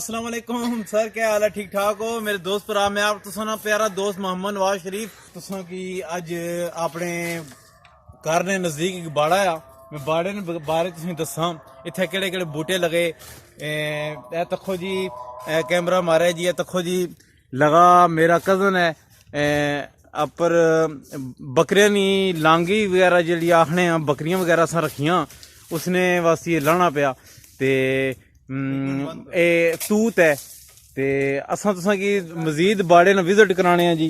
अस्सलाम वालेकुम सर, क्या हाल है? ठीक ठाक हो मेरे दोस्त भरा? मैं आप तुसां प्यारा दोस्त मोहम्मद नवाज शरीफ तुसां की अज अपने घर ने नजदीक एक बाड़ा आ। मैं बाड़े ने बारे तुसें दसां इत्थे केड़े केड़े बूटे लगे। ए तक्खो जी, कैमरा मारे जी, तक्खो जी लगा मेरा कजन है अपर बकरियां नी लांगी वगैरह जी आखने बकरियां वगैरह असां रखियां, उसने वास्ते लाना पिया ते तूत है ते असां तुसां की मजीद बाड़े ने विजिट कराने हैं जी।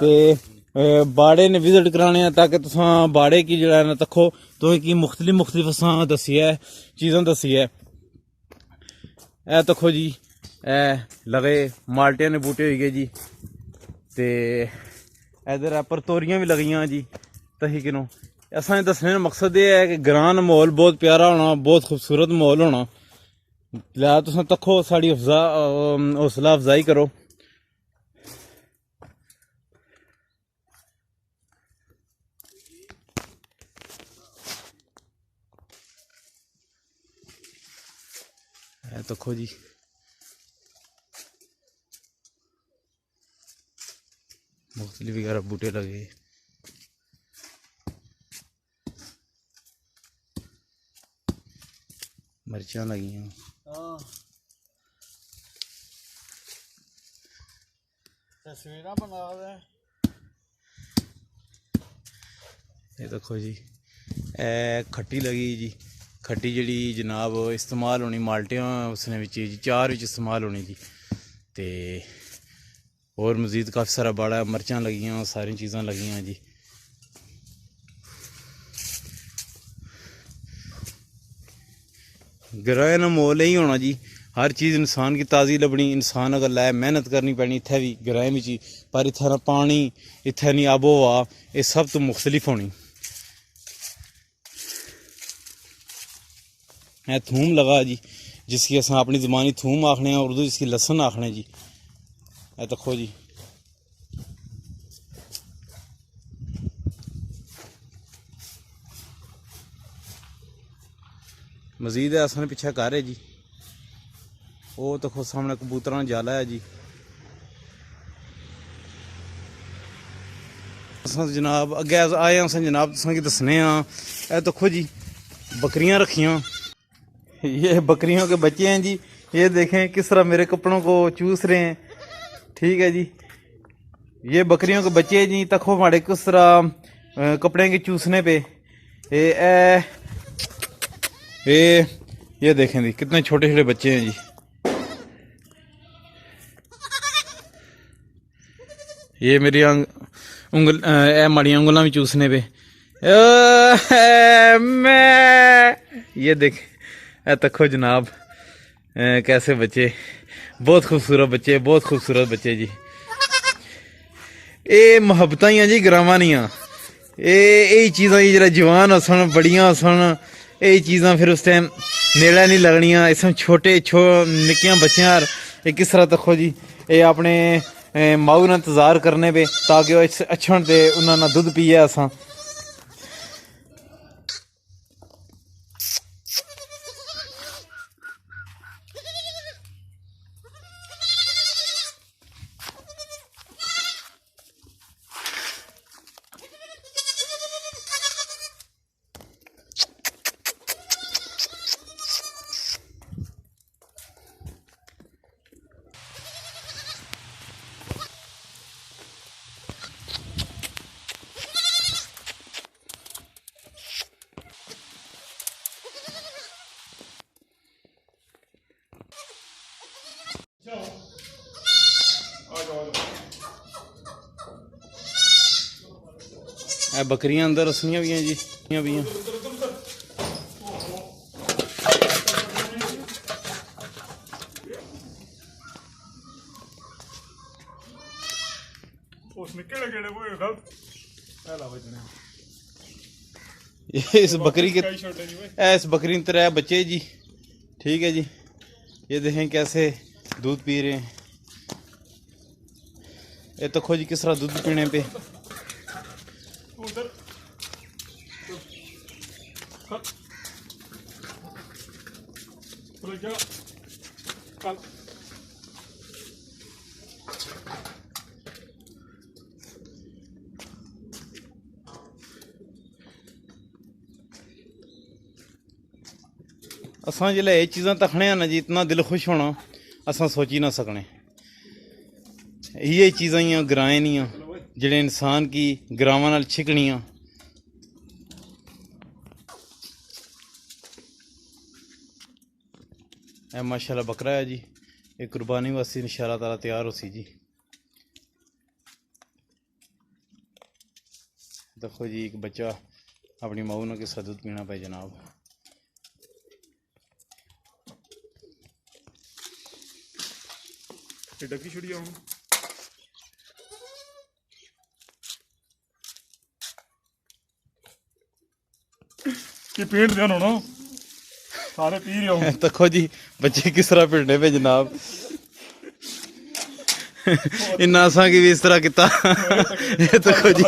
ते बाड़े ने विजिट कराने हैं ताकि तुसां बाड़े की जो है ना तक्खो तो की मुख्तलिफ मुख्तलिफ असां दसी है चीज़ां दसी है। ए तक्खो जी ए लगे माल्टे ने बूटे हो गए जी ते इधर पर तोरियां भी लगियां जी। तही किनो असां दसने का मकसद ये है कि ग्रां माहौल बहुत प्यारा होना, बहुत खूबसूरत माहौल होना। लिया तुस तक्खो साड़ी हौसला अफजाई करो। तक्खो जी मुख्तलिफ वगैरह बूटे लगे, मिर्चा लगियां। तस्वीरां बना रहे। ये देखो जी ए खट्टी लगी जी, खट्टी जी जनाब इस्तेमाल होनी माल्टियां उसने विच जी चार विच इस्तेमाल होनी जी। ते और मजीद काफ़ी सारा बड़ा मिर्चां लगियां, सारी चीज़ां लगियां जी। ग्रां ना मोल ही होना जी, हर चीज़ इंसान की ताज़ी लभनी, इंसान अगर लाए मेहनत करनी पैनी इत्थै भी ग्राएं बिच ही, पर इत्थै ना पानी इत्थै नहीं आबो हवा, ये सब तो मुख्तलिफ होनी। है थूम लगा जी, जिसकी अस अपनी ज़बानी थूम आखने, उर्दू जिसकी लसन आखने जी। है तक्खो जी मजीद है असन पिछे घर है जी, वो तक्खो सामने कबूतरां जाला है जी। जनाब अगे आए अस जनाब तुसें दसने ए तक्खो जी बकरियां रखियां, ये बकरियों के बच्चे हैं जी। ये देखें किस तरह मेरे कपड़ों को चूस रहे हैं। ठीक है जी, ये बकरियों के बच्चे हैं जी। तखो हमारे किस तरह कपड़े के चूसने पे ये देखें जी कितने छोटे छोटे बच्चे हैं जी। ये मेरी उंगल माड़ियाँ उंगलां भी चूसने पे मैं ये देख तखो जनाब कैसे बच्चे, बहुत खूबसूरत बच्चे, बहुत खूबसूरत बच्चे जी। ये मुहब्बतां ही जी ग्रावां दियां, यही चीज़ां जरा जवान हसन बड़ियां हसन, यही चीज़ां फिर उस टाइम नेड़े नहीं लगनियां। इस छोटे निक्कियां बच्चियां ये किस तरह तक्खो जी ये अपने माऊ ने इंतजार करने पे ताकि वह अच्छन ते उन्होंने दुध पिए असा। बकरियां अंदर रसनियां भी हैं जी, भी हैं। इस बकरी के इस बकरी ने 3 बच्चे जी। ठीक है जी, ये देखें कैसे दूध पी रहे हैं। ये तो खो जी किस तरह दूध पीने पे असां जिसलै एह् चीज़ां तकने ना जी इतना दिल खुश होना असां सोची ना सकने। इ'यै चीज़ां हियां ग्राएं दियां जेह्ड़े इंसान गी ग्रावां नाल छिकनियां। ਇਹ ਮਾਸ਼ਾਅੱਲਾ ਬੱਕਰਾ ਹੈ ਜੀ, ਇਹ ਕੁਰਬਾਨੀ ਵਾਸਤੇ ਇਨਸ਼ਾਅੱਲਾ ਤਾਲਾ ਤਿਆਰ ਹੋ ਸੀ ਜੀ। देखो जी एक बच्चा अपनी माऊ ने किस दूध पीना पे जनाब। डकी छुड़ी हूँ कि पीड़ दे ना सारे पी रहे हो। देखो जी बच्चे किस तरह भिड़ने पे जनाब। इन्ना असा की भी इस तरह किता। देखो जी